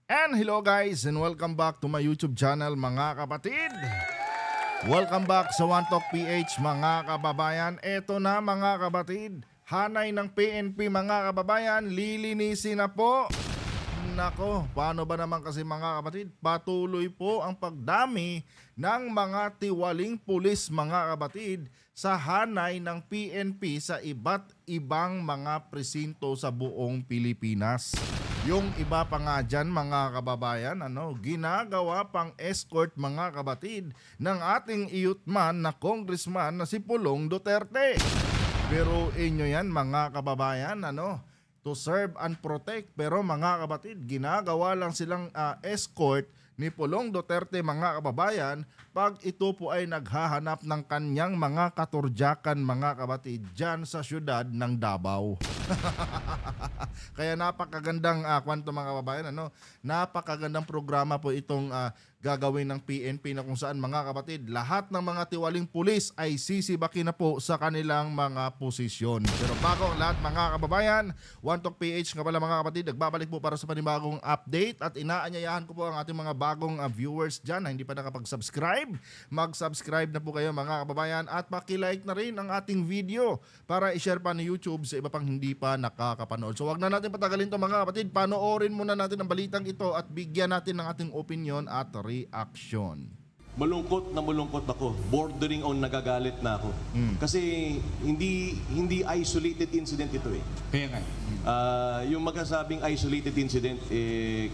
And hello guys and welcome back to my YouTube channel mga kapatid. Welcome back sa One Talk PH mga kababayan. Eto na mga kapatid, hanay ng PNP mga kababayan, lilinisin na po. Nako, paano ba naman kasi mga kapatid, patuloy po ang pagdami ng mga tiwaling pulis mga kapatid sa hanay ng PNP sa iba't ibang mga presinto sa buong Pilipinas. Yung iba pa nga dyan mga kababayan, ginagawa pang escort mga kapatid ng ating iyutman na congressman na si Pulong Duterte. Pero inyo yan mga kababayan, to serve and protect. Pero mga kapatid, ginagawa lang silang escort ni Pulong Duterte mga kababayan pag ito po ay naghahanap ng kanyang mga katurjakan mga kapatid dyan sa syudad ng Davao. Kaya napakagandang kwento mga kababayan, napakagandang programa po itong gagawin ng PNP na kung saan mga kapatid, lahat ng mga tiwaling pulis ay sisibakin na po sa kanilang mga posisyon. Pero bago ang lahat mga kababayan, One Talk PH nga pala mga kapatid, nagbabalik po para sa panibagong update at inaanyayahan ko po ang ating mga bagong viewers dyan na hindi pa nakapag-subscribe. Mag-subscribe na po kayo mga kababayan at pakilike na rin ang ating video para i-share pa ni YouTube sa iba pang hindi pa nakakapanood. So wag na natin patagalin to mga kapatid, panoorin muna natin ang balitang ito at bigyan natin ng ating opinion at reaction. Malungkot ako, bordering on nagagalit na ako. Kasi hindi isolated incident ito eh. Kaya nga. Yung magkasabing isolated incident,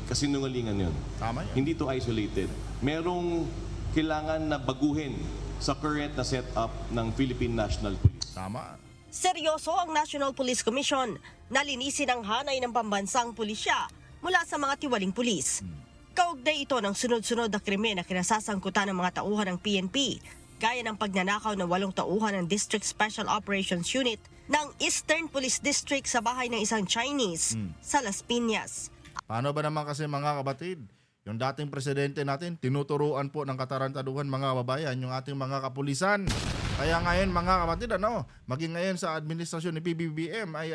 kasinungalingan yun. Tama yan. Hindi to isolated. Merong kailangan na baguhin sa current na setup ng Philippine National Police. Tama. Seryoso ang National Police Commission na linisin ang hanay ng pambansang pulisya mula sa mga tiwaling pulis. Kaugnay ito ng sunod-sunod na krimen na kinasasangkutan ng mga tauhan ng PNP, gaya ng pagnanakaw ng 8 tauhan ng District Special Operations Unit ng Eastern Police District sa bahay ng isang Chinese sa Las Piñas. Paano ba naman kasi mga kapatid? Yung dating presidente natin, tinuturuan po ng katarantaduhan mga babayan yung ating mga kapulisan. Kaya ngayon mga kapatid, maging ngayon sa administrasyon ni PBBM ay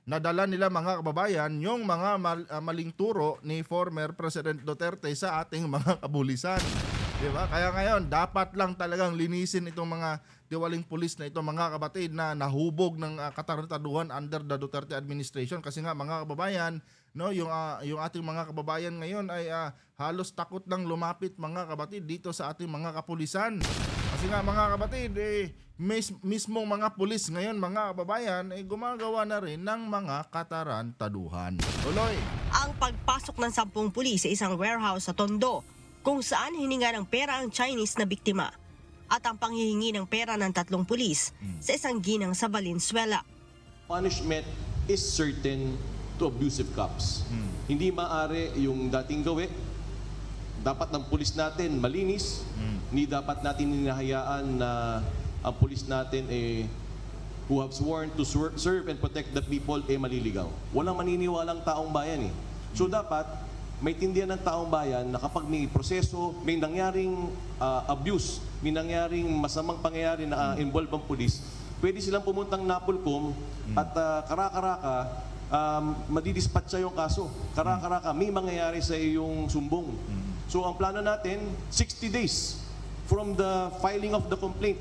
nadala nila mga kababayan yung mga maling turo ni former President Duterte sa ating mga kapulisan. Diba? Kaya ngayon, dapat lang talagang linisin itong mga tiwaling pulis na ito mga kapatid na nahubog ng katarantaduhan under the Duterte administration. Kasi nga mga kababayan, yung ating mga kababayan ngayon ay halos takot lang lumapit mga kapatid dito sa ating mga kapulisan. Kasi nga mga kapatid, mismong mga pulis ngayon mga kababayan ay gumagawa na rin ng mga katarantaduhan. Tuloy. Ang pagpasok ng 10 pulis sa isang warehouse sa Tondo, kung saan hininga ng pera ang Chinese na biktima, at ang panghihingi ng pera ng 3 pulis sa isang ginang sa Valenzuela. Punishment is certain to abusive cops. Hindi maaari yung dating gawi. Dapat ng pulis natin malinis. Hindi dapat natin hinahayaan na ang pulis natin who have sworn to serve and protect the people maliligaw. Walang maniniwalang taong bayan eh. So dapat may tindihan ng taong bayan na kapag may proseso, may nangyaring abuse, may nangyaring masamang pangyayari na involve ang pulis, pwede silang pumuntang Napolcom at karakaraka, madidispatcha yung kaso. Karakaraka, may mangyayari sa iyong sumbong. So ang plano natin, 60 days from the filing of the complaint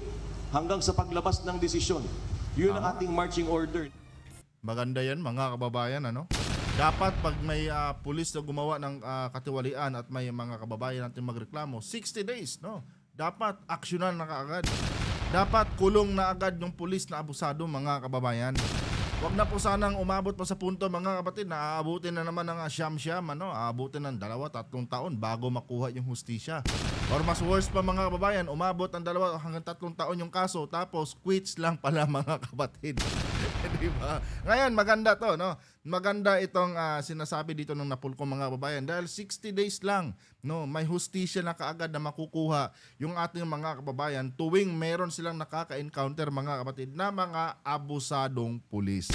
hanggang sa paglabas ng desisyon. Yun ang ating marching order. Maganda yan mga kababayan, Dapat pag may pulis na gumawa ng katiwalian at may mga kababayan natin magreklamo, 60 days, dapat aksyonan na kaagad. Dapat kulong na agad yung pulis na abusado mga kababayan. Wag na po sanang umabot pa sa punto mga kapatid na aabutin na naman ng siyam-siyam, aabutin ng 2-3 taon bago makuha yung hustisya. Or mas worse pa mga kababayan, umabot ng 2 hanggang 3 taon yung kaso tapos quits lang pala mga kapatid. Diba? Ngayon maganda to, Maganda itong sinasabi dito ng Napolcom mga kababayan dahil 60 days lang, may hustisya na kaagad na makukuha yung ating mga kababayan tuwing meron silang nakaka-encounter mga kapatid na mga abusadong pulis.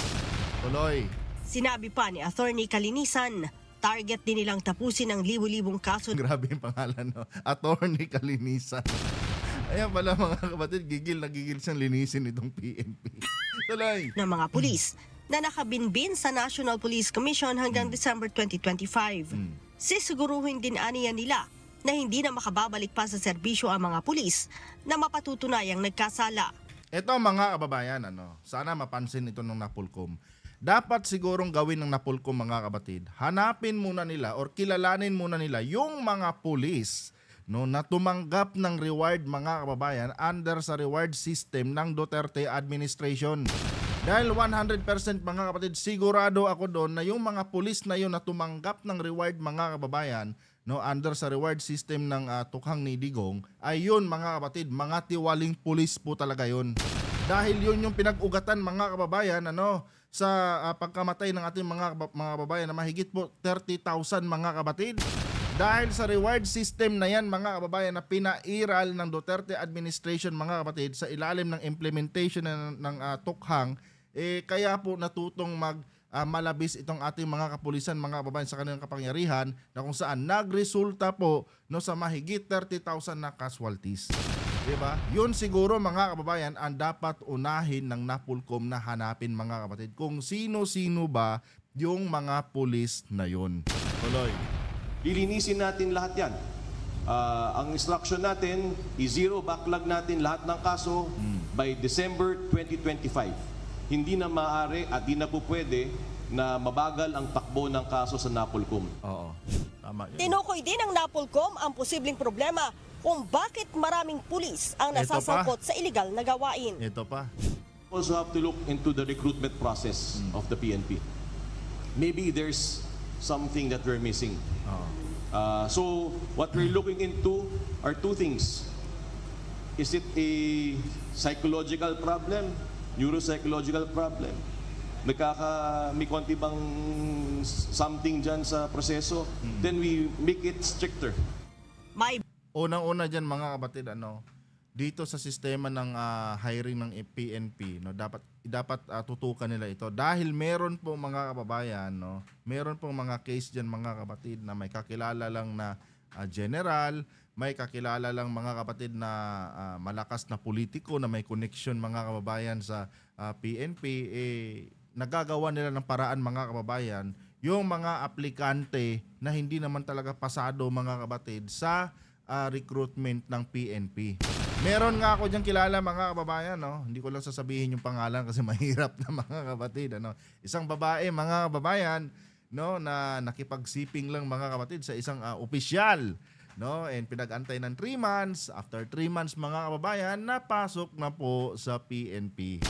Tuloy. Sinabi pa ni Attorney Kalinisan, target din nilang tapusin ang libu-libong kaso. Grabe yung pangalan, Attorney Kalinisan. Ayan pala mga kapatid, gigil na gigil siyang linisin itong PNP. Tuloy. Ng mga pulis na nakabinbin sa National Police Commission hanggang December 2025. Sisiguruhin din aniya nila na hindi na makababalik pa sa serbisyo ang mga pulis na mapatutunayang nagkasala. Ito mga kababayan, sana mapansin ito ng NAPOLCOM. Dapat sigurong gawin ng NAPOLCOM mga kapatid, hanapin muna nila or kilalanin muna nila yung mga pulis na tumanggap ng reward mga kababayan under sa reward system ng Duterte administration. Dahil 100% mga kapatid, sigurado ako doon na yung mga pulis na yun na tumanggap ng reward mga kababayan under sa reward system ng tukhang ni Digong, ay yun mga kapatid, mga tiwaling pulis po talaga yun. Dahil yun yung pinag-ugatan mga kababayan sa pagkamatay ng ating mga kababayan na mahigit po 30,000 mga kapatid. Dahil sa reward system na yan mga kababayan na pinairal ng Duterte administration mga kapatid sa ilalim ng implementation ng tukhang, kaya po natutong malabis itong ating mga kapulisan mga kababayan sa kanilang kapangyarihan na kung saan nagresulta po sa mahigit 30,000 na casualties. Diba? Yun siguro mga kababayan ang dapat unahin ng NAPOLCOM na hanapin mga kapatid kung sino-sino ba yung mga pulis na yun. Tuloy. Lilinisin natin lahat yan. Ang instruction natin, i-zero backlog natin lahat ng kaso by December 2025. Hindi na maaari at di na po pwede na mabagal ang takbo ng kaso sa NAPOLCOM. Oo. Tama yun. Tinukoy din ng NAPOLCOM ang posibleng problema kung bakit maraming pulis ang nasasangkot sa iligal na gawain. Ito pa. Also have to look into the recruitment process of the PNP. Maybe there's something that we're missing. So what we're looking into are two things. Is it a psychological problem? Neuropsychological problem? May konti bang something dyan sa proseso? Then we make it stricter. May Unang-una dyan mga kapatid, dito sa sistema ng hiring ng PNP, dapat tutukan nila ito dahil meron po mga kababayan, meron pong mga case diyan mga kapatid na may kakilala lang na general, may kakilala lang mga kapatid na malakas na politiko na may connection mga kababayan sa PNP, nagagawa nila ng paraan mga kababayan yung mga aplikante na hindi naman talaga pasado mga kapatid sa recruitment ng PNP. Meron nga ako diyang kilala mga kababayan, hindi ko lang sasabihin yung pangalan kasi mahirap na mga kapatid. Isang babae mga kababayan na nakipagsiping lang mga kapatid sa isang opisyal. And pinag-antay ng 3 months. After 3 months mga kababayan, napasok na po sa PNP.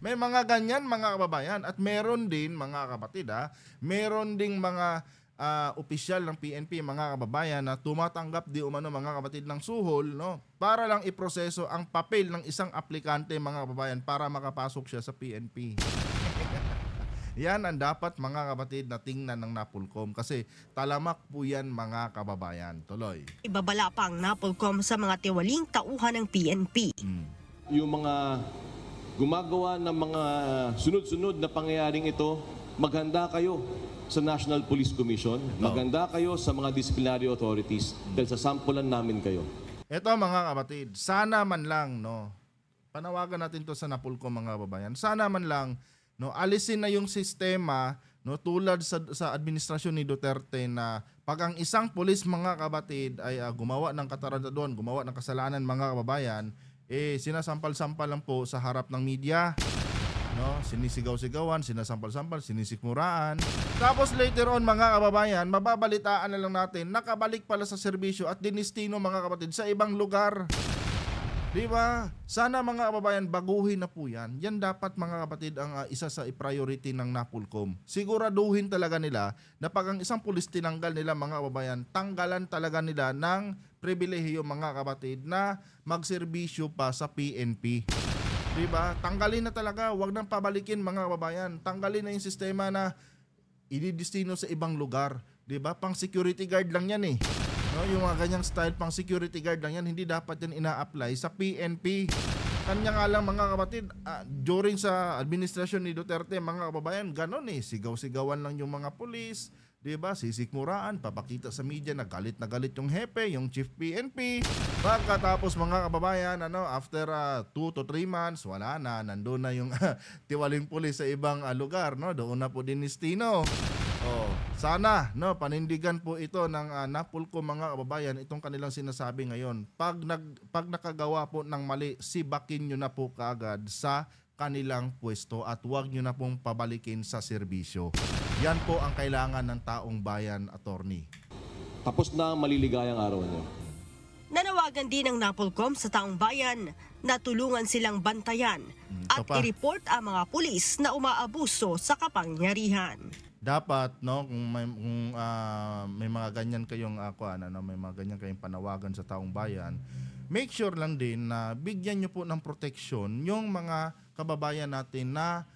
May mga ganyan mga kababayan at meron din mga kapatid meron ding mga opisyal ng PNP mga kababayan na tumatanggap di umano mga kapatid ng suhol para lang iproseso ang papel ng isang aplikante mga kababayan para makapasok siya sa PNP. Yan ang dapat mga kapatid na tingnan ng NAPOLCOM kasi talamak po yan mga kababayan. Tuloy. Ibabala pa ang NAPOLCOM sa mga tiwaling tauhan ng PNP. Yung mga gumagawa ng mga sunod-sunod na pangyayaring ito, maghanda kayo sa National Police Commission, maganda kayo sa mga disciplinary authorities dahil sasampulan namin kayo. Ito mga kapatid, sana man lang panawagan natin to sa NAPOLCOM mga kababayan. Sana man lang alisin na yung sistema tulad sa administrasyon ni Duterte na pag ang isang pulis mga kapatid ay gumawa ng katarantaduhan, gumawa ng kasalanan mga kababayan, sinasampal-sampal lang po sa harap ng media. Sinisigaw-sigawan, sinasampal-sampal, sinisikmuraan. Tapos later on mga kababayan, mababalitaan na lang natin, nakabalik pala sa serbisyo at dinistino mga kapatid sa ibang lugar. Diba? Sana mga kababayan, baguhin na po yan. Yan dapat mga kapatid ang isa sa priority ng NAPOLCOM. Siguraduhin talaga nila na pag ang isang pulis tinanggal nila mga kababayan, tanggalan talaga nila ng pribilehiyo mga kapatid na magserbisyo pa sa PNP. Diba? Tanggalin na talaga, wag nang pabalikin mga kababayan. Tanggalin na yung sistema na ididestino sa ibang lugar. Diba? Pang security guard lang yan yung mga ganyang style pang security guard lang yan, hindi dapat yan ina-apply sa PNP. Kanya nga lang mga kapatid, during sa administrasyon ni Duterte mga kababayan, ganon sigaw-sigawan lang yung mga pulis. Diba? Sisikmuraan, papakita sa media na galit yung hepe, yung chief PNP. Pagkatapos mga kababayan, after 2 to 3 months, wala na, nandun na yung tiwaling pulis sa ibang lugar, doon na po dinistino. Oh, sana no panindigan po ito ng Napolcom mga kababayan itong kanilang sinasabi ngayon. Pag nakagawa po ng mali, sibakin nyo na po kaagad sa kanilang pwesto at huwag nyo na pong pabalikin sa serbisyo. Yan po ang kailangan ng taong bayan, attorney. Tapos na ang maliligayang araw niyo. Nanawagan din ng Napolcom sa taong bayan na tulungan silang bantayan at pa. i-report ang mga pulis na umaabuso sa kapangyarihan. Dapat no kung may mga ganyan kayong may mga ganyan kayong panawagan sa taong bayan, make sure lang din na bigyan niyo po ng proteksyon yung mga kababayan natin na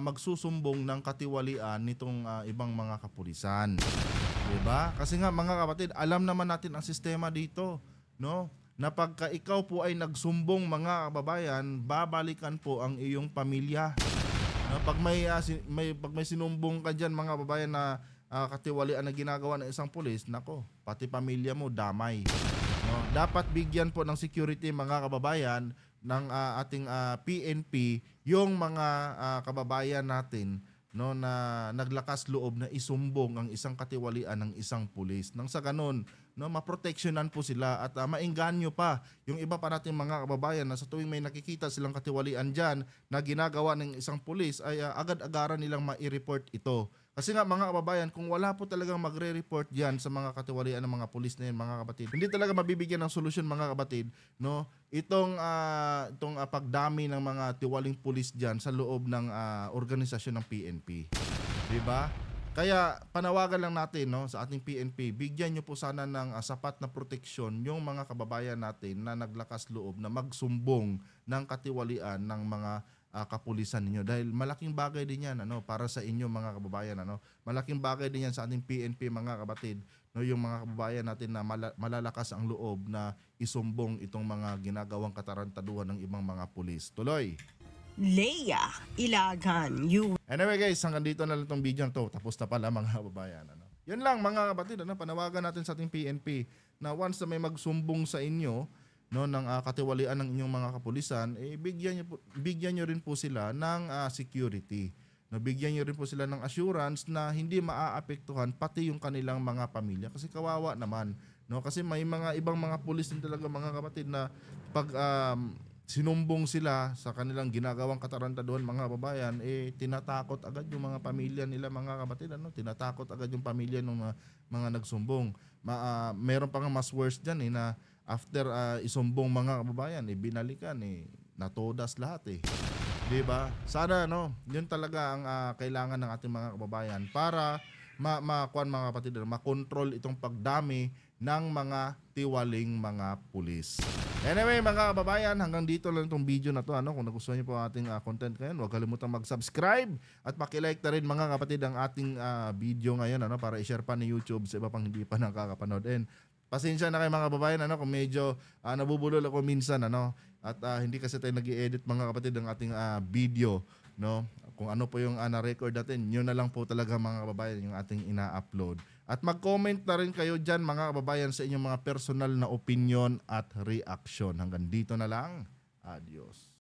magsusumbong ng katiwalian nitong ibang mga kapulisan. 'Di ba? Kasi nga mga kapatid, alam naman natin ang sistema dito, no? Na pagka ikaw po ay nagsumbong mga kababayan, babalikan po ang iyong pamilya. No, pag may sinumbong ka diyan mga kababayan na katiwalian na ginagawa ng isang pulis, nako, pati pamilya mo damay. No, dapat bigyan po ng security mga kababayan ng ating PNP yung mga kababayan natin no na naglakas loob na isumbong ang isang katiwalian ng isang pulis. Nang sa ganun, no maproteksyonan po sila at maengganyo pa yung iba pa nating mga kababayan na sa tuwing may nakikita silang katiwalian diyan na ginagawa ng isang pulis ay agad-agaran nilang mai-report ito. Kasi nga mga kababayan, kung wala po talagang magre-report diyan sa mga katiwalian ng mga pulis na yan mga kapatid, hindi talaga mabibigyan ng solusyon mga kapatid, no? Itong pagdami ng mga tiwaling pulis diyan sa loob ng organisasyon ng PNP. 'Di ba? Kaya panawagan lang natin no sa ating PNP, bigyan niyo po sana ng sapat na proteksyon yung mga kababayan natin na naglakas loob na magsumbong ng katiwalian ng mga kapulisan ninyo dahil malaking bagay din yan para sa inyo mga kababayan malaking bagay din yan sa ating PNP mga kapatid no yung mga kababayan natin na malalakas ang loob na isumbong itong mga ginagawang katarantaduhan ng ibang mga pulis. Tuloy. Leia Ilagan, Anyway guys, hanggang dito na lang itong video na to. Tapos na pala mga kababayan. Yan lang mga kapatid, panawagan natin sa ating PNP na once na may magsumbong sa inyo no ng katiwalian ng inyong mga kapulisan, bigyan niyo rin po sila ng security. No, bigyan niyo rin po sila ng assurance na hindi maaapektuhan pati yung kanilang mga pamilya kasi kawawa naman, no? Kasi may mga ibang mga pulis din talaga mga kapatid na pag sinumbong sila sa kanilang ginagawang katarantaduhan mga babayan, tinatakot agad yung mga pamilya nila mga kapatid, tinatakot agad yung pamilya ng mga nagsumbong. Meron pa nga mas worse diyan na after isumbong mga kababayan, binalikan natodas lahat 'Di ba? Sana yun talaga ang kailangan ng ating mga kababayan para makuan mga kapatid, makontrol itong pagdami ng mga tiwaling mga pulis. Anyway mga kababayan, hanggang dito lang itong video na to. Kung nagustuhan niyo po ang ating content ngayon, huwag kalimutang mag-subscribe at paki-like na rin mga kapatid ang ating video ngayon para i-share pa ni YouTube sa iba pang hindi pa nakakapanood. And pasensya na kayo mga kababayan kung medyo nabubulol ako minsan at hindi kasi tayo nag-i-edit mga kapatid ng ating video kung ano po yung na-record natin, yun na lang po talaga mga kababayan yung ating ina-upload. At mag-comment na rin kayo dyan mga kababayan sa inyong mga personal na opinion at reaction. Hanggang dito na lang. Adios.